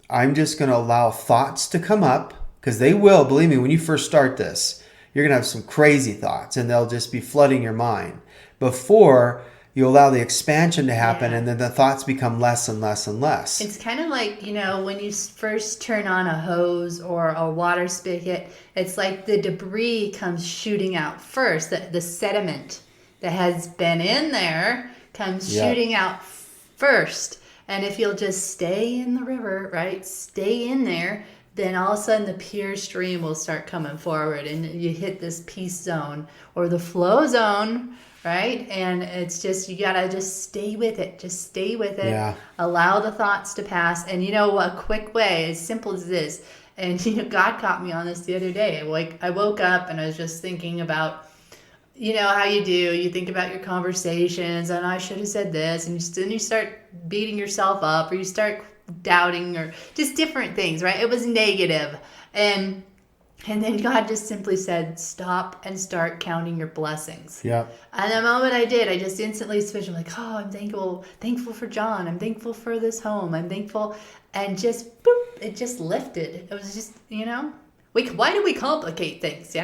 I'm just going to allow thoughts to come up, because they will, believe me, when you first start this, you're going to have some crazy thoughts, and they'll just be flooding your mind. Before you allow the expansion to happen, and then the thoughts become less and less and less. It's kind of like, when you first turn on a hose or a water spigot, it's like the debris comes shooting out first. The sediment that has been in there comes shooting out first. And if you'll just stay in the river, right, stay in there, then all of a sudden the pure stream will start coming forward, and you hit this peace zone or the flow zone, right? And it's just, you gotta just stay with it. Just stay with it. Yeah. Allow the thoughts to pass. And a quick way, as simple as this, and God caught me on this the other day. I woke up and I was just thinking about, how you think about your conversations, and I should have said this, and then you start beating yourself up, or you start doubting, or just different things, right? It was negative. And then God just simply said, stop and start counting your blessings. Yeah. And the moment I did, I just instantly switched. I'm like, oh, I'm thankful for John. I'm thankful for this home. I'm thankful. And just, boop, it just lifted. It was just, why do we complicate things,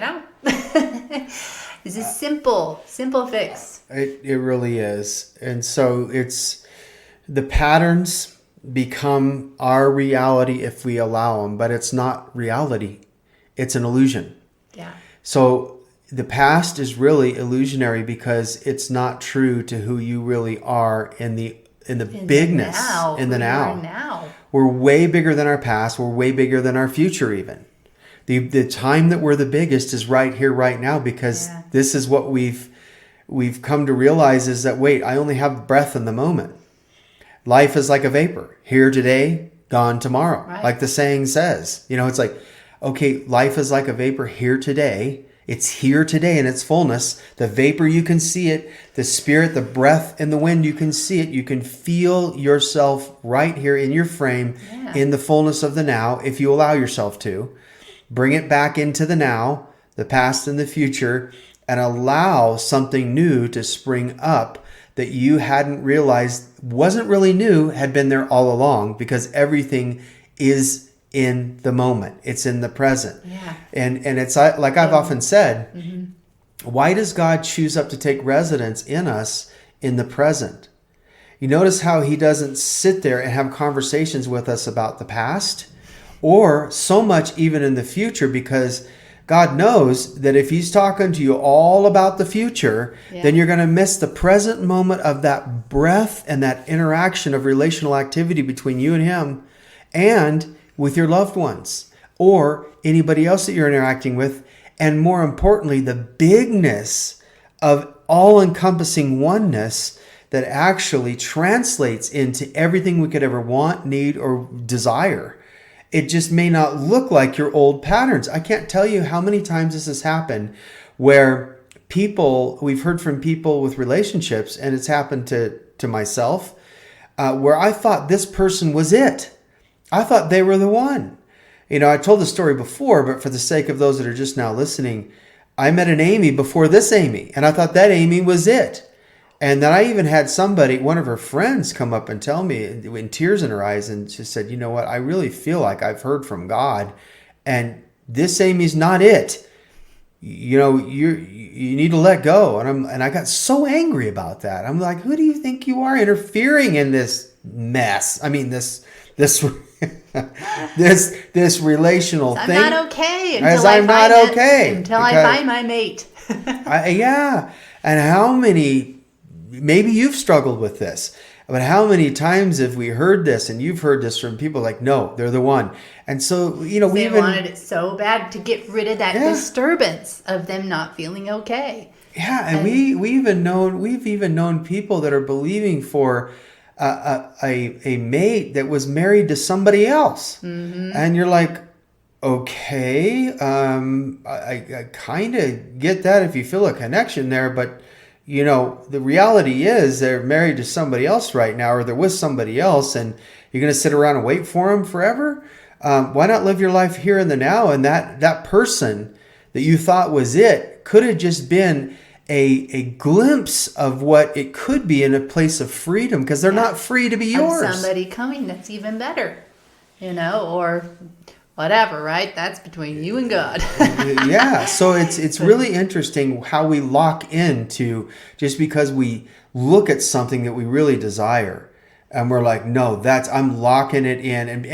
It's a simple fix. It really is. And so it's, the patterns become our reality if we allow them, but it's not reality. It's an illusion. Yeah. So the past is really illusionary because it's not true to who you really are in the bigness, in the now. We're way bigger than our past. We're way bigger than our future even. The time that we're the biggest is right here, right now, because this is what we've come to realize is that, wait, I only have breath in the moment. Life is like a vapor. Here today, gone tomorrow. Right. Like the saying says. It's like, okay, life is like a vapor here today. It's here today in its fullness. The vapor, you can see it. The spirit, the breath, and the wind, you can see it. You can feel yourself right here in your frame, in the fullness of the now, if you allow yourself to. Bring it back into the now, the past and the future, and allow something new to spring up that you hadn't realized wasn't really new, had been there all along, because everything is in the moment. It's in the present. Yeah. And it's like I've often said, why does God choose up to take residence in us in the present? You notice how he doesn't sit there and have conversations with us about the past or so much even in the future, because God knows that if he's talking to you all about the future, then you're going to miss the present moment of that breath and that interaction of relational activity between you and him and with your loved ones or anybody else that you're interacting with. And more importantly, the bigness of all-encompassing oneness that actually translates into everything we could ever want, need, or desire. it just may not look like your old patterns. I can't tell you how many times this has happened where we've heard from people with relationships, and it's happened to myself, where I thought this person was it. I thought they were the one. I told the story before, but for the sake of those that are just now listening, I met an Amy before this Amy, and I thought that Amy was it. And then I even had one of her friends, come up and tell me in tears in her eyes, and she said, you know what, I really feel like I've heard from God, and this Amy's not it. You need to let go. And I got so angry about that. I'm like, who do you think you are interfering in this mess? I mean, this this relational thing. I'm not okay until I find my mate. Yeah. And how many, maybe you've struggled with this, but how many times have we heard this, and you've heard this from people like, no, they're the one. And so, they wanted it so bad to get rid of that disturbance of them not feeling okay. Yeah. And we've even known people that are believing for a mate that was married to somebody else. Mm-hmm. And you're like, okay, I kind of get that if you feel a connection there, but the reality is they're married to somebody else right now, or they're with somebody else, and you're going to sit around and wait for them forever. Why not live your life here in the now? And that person that you thought was it could have just been a glimpse of what it could be in a place of freedom, because they're not free to be yours. Of somebody coming that's even better, or whatever, right? That's between you and God. Yeah. So it's really interesting how we lock into, just because we look at something that we really desire, and we're like, no, I'm locking it in. And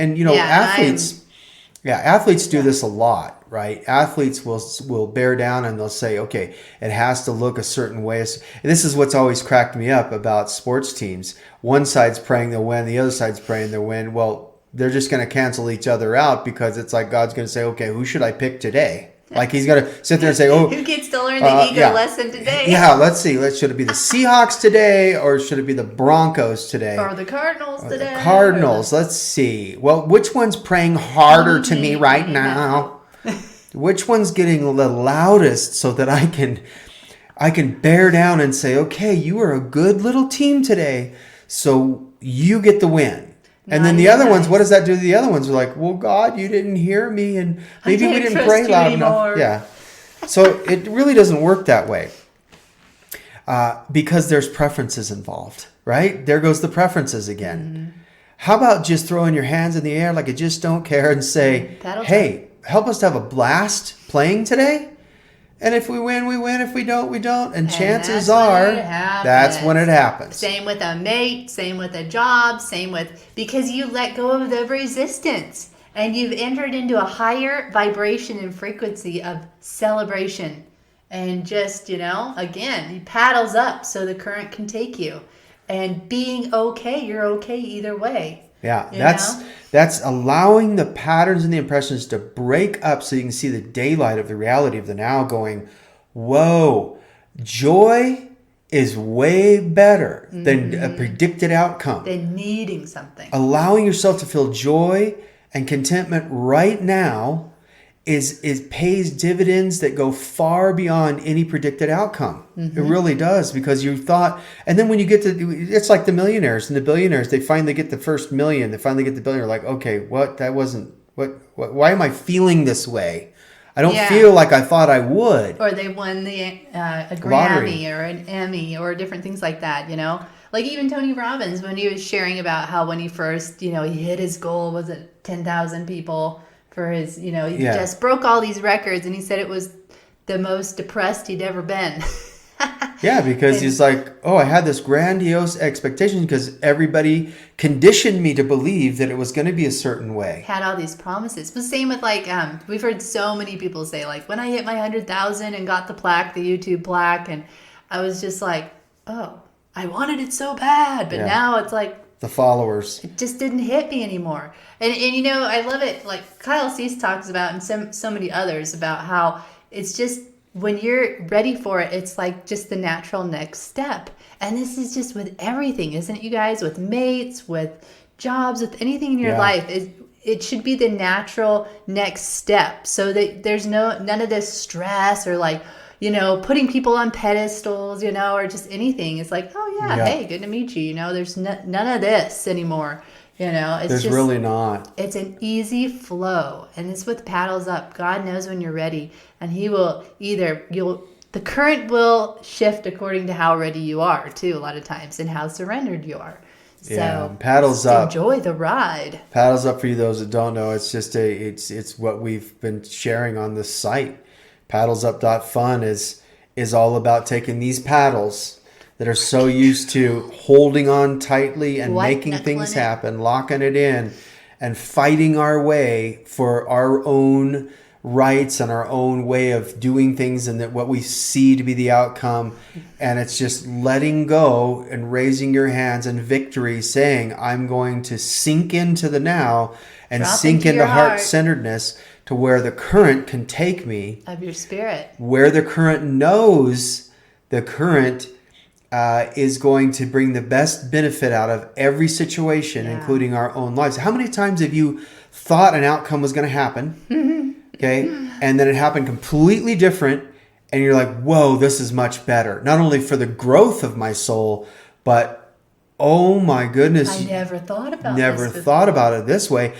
athletes do this a lot, right? Athletes will bear down and they'll say, okay, it has to look a certain way. And this is what's always cracked me up about sports teams. One side's praying they'll win, the other side's praying they'll win. Well, they're just going to cancel each other out, because it's like God's going to say, okay, who should I pick today? Like he's going to sit there and say, oh, who gets to learn the ego lesson today? Yeah, let's see. Should it be the Seahawks today, or should it be the Broncos today? Or the Cardinals today? The Cardinals. Let's see. Well, which one's praying harder to me right now? Which one's getting the loudest, so that I can bear down and say, okay, you are a good little team today, so you get the win. And then the other ones, what does that do to the other ones? They're like, well, God, you didn't hear me, and maybe we didn't pray loud enough. Yeah. So it really doesn't work that way, because there's preferences involved, right? There goes the preferences again. Mm-hmm. How about just throwing your hands in the air like you just don't care and say, hey, help us to have a blast playing today? And if we win, we win. If we don't, we don't. And chances are, that's when it happens. Same with a mate, same with a job, because you let go of the resistance and you've entered into a higher vibration and frequency of celebration. And just, again, it paddles up so the current can take you. And being okay, you're okay either way. Yeah, that's allowing the patterns and the impressions to break up so you can see the daylight of the reality of the now, going, whoa, joy is way better than a predicted outcome. Than needing something. Allowing yourself to feel joy and contentment right now is pays dividends that go far beyond any predicted outcome. Mm-hmm. It really does, because you thought, and then when you get to, it's like the millionaires and the billionaires, they finally get the first million, they finally get the billion, like, okay, why am I feeling this way? I don't feel like I thought I would. Or they won a Grammy or an Emmy or different things like that, Like even Tony Robbins, when he was sharing about how when he first, he hit his goal, was it 10,000 people for his, he just broke all these records, and he said it was the most depressed he'd ever been. Yeah, because he's like, oh, I had this grandiose expectation because everybody conditioned me to believe that it was going to be a certain way. Had all these promises. But same with we've heard so many people say, like, when I hit my 100,000 and got the plaque, the YouTube plaque, and I was just like, oh, I wanted it so bad. But now it's like, the followers. It just didn't hit me anymore. And I love it. Like Kyle Cease talks about, and so many others, about how it's just when you're ready for it, it's like just the natural next step. And this is just with everything, isn't it, you guys? With mates, with jobs, with anything in your life. it should be the natural next step, so that there's none of this stress or like, putting people on pedestals, or just anything. It's like, oh yeah, hey, good to meet you. There's none of this anymore. It's There's just really not. It's an easy flow, and it's with paddles up. God knows when you're ready, and He will the current will shift according to how ready you are too, a lot of times, and how surrendered you are. So paddles up. Enjoy the ride. Paddles up, for you those that don't know, it's just it's what we've been sharing on this site. Paddlesup.fun is all about taking these paddles that are so used to holding on tightly and making things happen, locking it in, and fighting our way for our own rights and our own way of doing things, and that what we see to be the outcome. And it's just letting go and raising your hands in victory, saying, I'm going to sink into the now and sink into heart-centeredness, to where the current can take me, of your spirit, where the current knows the current is going to bring the best benefit out of every situation, including our own lives. How many times have you thought an outcome was going to happen, okay, and then it happened completely different, and you're like, whoa, this is much better. Not only for the growth of my soul, but oh my goodness, I never thought about it this way.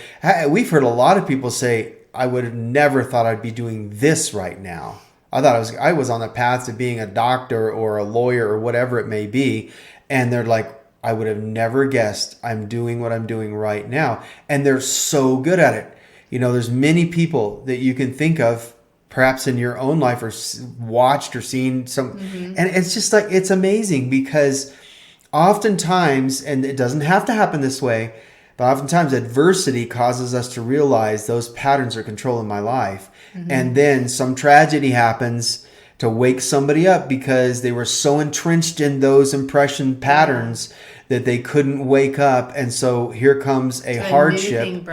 We've heard a lot of people say, I would have never thought I'd be doing this right now. I thought I was on the path to being a doctor or a lawyer or whatever it may be. And they're like, I would have never guessed I'm doing what I'm doing right now. And they're so good at it. There's many people that you can think of, perhaps in your own life, or watched or seen some. And it's just like, it's amazing, because oftentimes, and it doesn't have to happen this way, but oftentimes adversity causes us to realize those patterns are controlling my life. And then some tragedy happens to wake somebody up, because they were so entrenched in those impression patterns that they couldn't wake up. And so here comes a hardship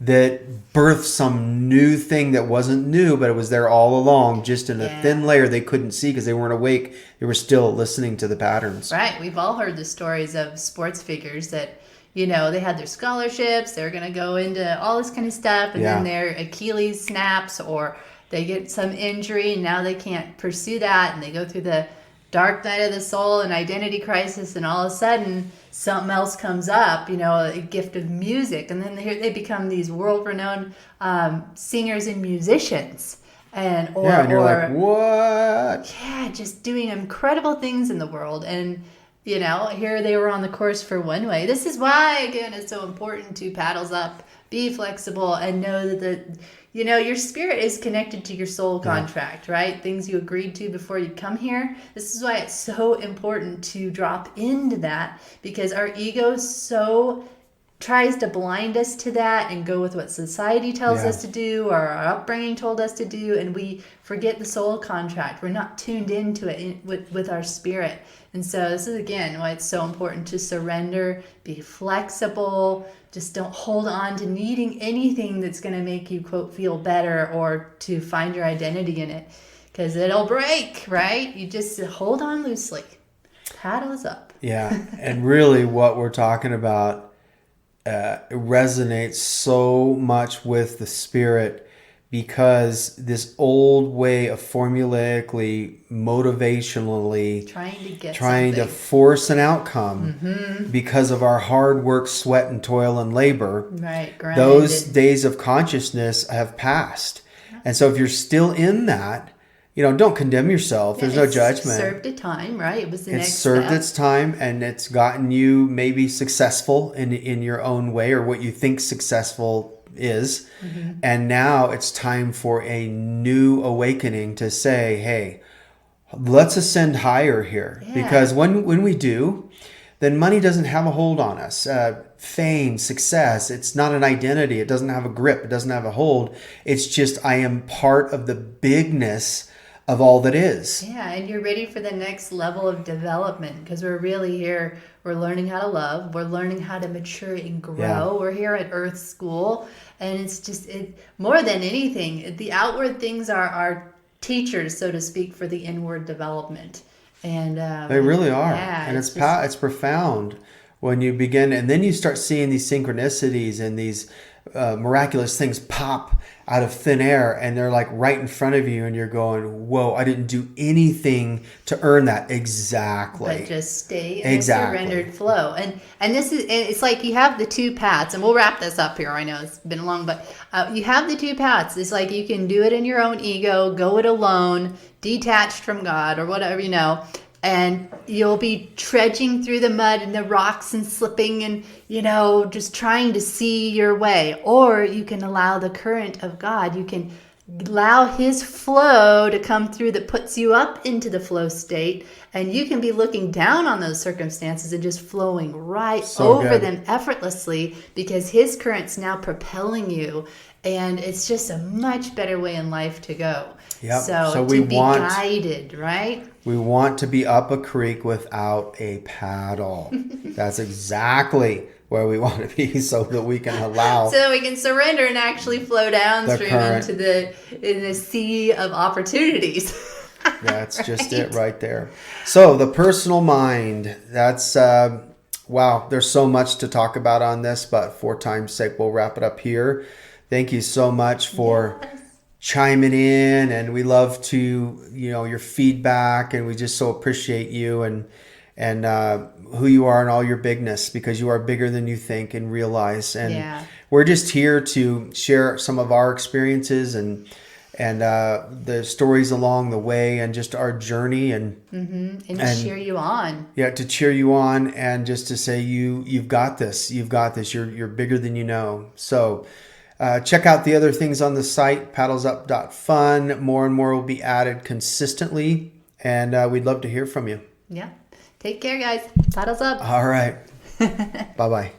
that birthed some new thing that wasn't new, but it was there all along, just in a thin layer they couldn't see because they weren't awake. They were still listening to the patterns. Right. We've all heard the stories of sports figures that, they had their scholarships, they're going to go into all this kind of stuff, and then their Achilles snaps, or they get some injury, and now they can't pursue that, and they go through the dark night of the soul and identity crisis, and all of a sudden something else comes up, a gift of music, and then they become these world-renowned singers and musicians. And you're like, what? Yeah, just doing incredible things in the world. And here they were on the course for one way. This is why, again, it's so important to paddles up, be flexible, and know that your spirit is connected to your soul contract, right? Things you agreed to before you come here. This is why it's so important to drop into that, because our ego so tries to blind us to that and go with what society tells us to do, or our upbringing told us to do, and we forget the soul contract. We're not tuned into it with our spirit. And so this is, again, why it's so important to surrender, be flexible, just don't hold on to needing anything that's going to make you, quote, feel better, or to find your identity in it, because it'll break, right? You just hold on loosely. Paddles up. Yeah, and really what we're talking about resonates so much with the spirit, because this old way of formulaically, motivationally trying to force an outcome because of our hard work, sweat, and toil and labor, those days of consciousness have passed. And so if you're still in that, don't condemn yourself. There's no judgment. It served its time, right? It was the next step. It served its time, and it's gotten you maybe successful in your own way, or what you think successful is. And now it's time for a new awakening to say, hey, let's ascend higher here. Because when we do, then money doesn't have a hold on us. Fame, success, it's not an identity. It doesn't have a grip. It doesn't have a hold. It's just, I am part of the bigness of all that is. Yeah, and you're ready for the next level of development, because we're really here. We're learning how to love. We're learning how to mature and grow. Yeah. We're here at Earth School, and it's just more than anything, the outward things are our teachers, so to speak, for the inward development. And they really are. Yeah, and it's profound when you begin, and then you start seeing these synchronicities and these miraculous things pop out of thin air, and they're like right in front of you, and you're going, whoa, I didn't do anything to earn that. Exactly. But just stay in Exactly. the surrendered flow. And this is, it's like you have the two paths, and we'll wrap this up here. I know it's been long, but you have the two paths. It's like you can do it in your own ego, go it alone, detached from God or whatever, and you'll be trudging through the mud and the rocks and slipping and, just trying to see your way. Or you can allow the current of God. You can allow his flow to come through that puts you up into the flow state, and you can be looking down on those circumstances and just flowing right over them effortlessly, because his current's now propelling you, and it's just a much better way in life to go. Yep. So we to be want guided, right? We want to be up a creek without a paddle. That's exactly where we want to be, so that we can allow, so we can surrender and actually flow downstream into the sea of opportunities. That's just it right there. So the personal mind, that's wow, there's so much to talk about on this, but for time's sake, we'll wrap it up here. Thank you so much for chiming in, and we love to, your feedback, and we just so appreciate you and who you are and all your bigness, because you are bigger than you think and realize. And we're just here to share some of our experiences and the stories along the way, and just our journey, and cheer you on. Yeah, to cheer you on, and just to say you've got this. You've got this. You're bigger than you know. So check out the other things on the site, paddlesup.fun. More and more will be added consistently, and we'd love to hear from you. Yeah. Take care, guys. Paddles up. All right. Bye-bye.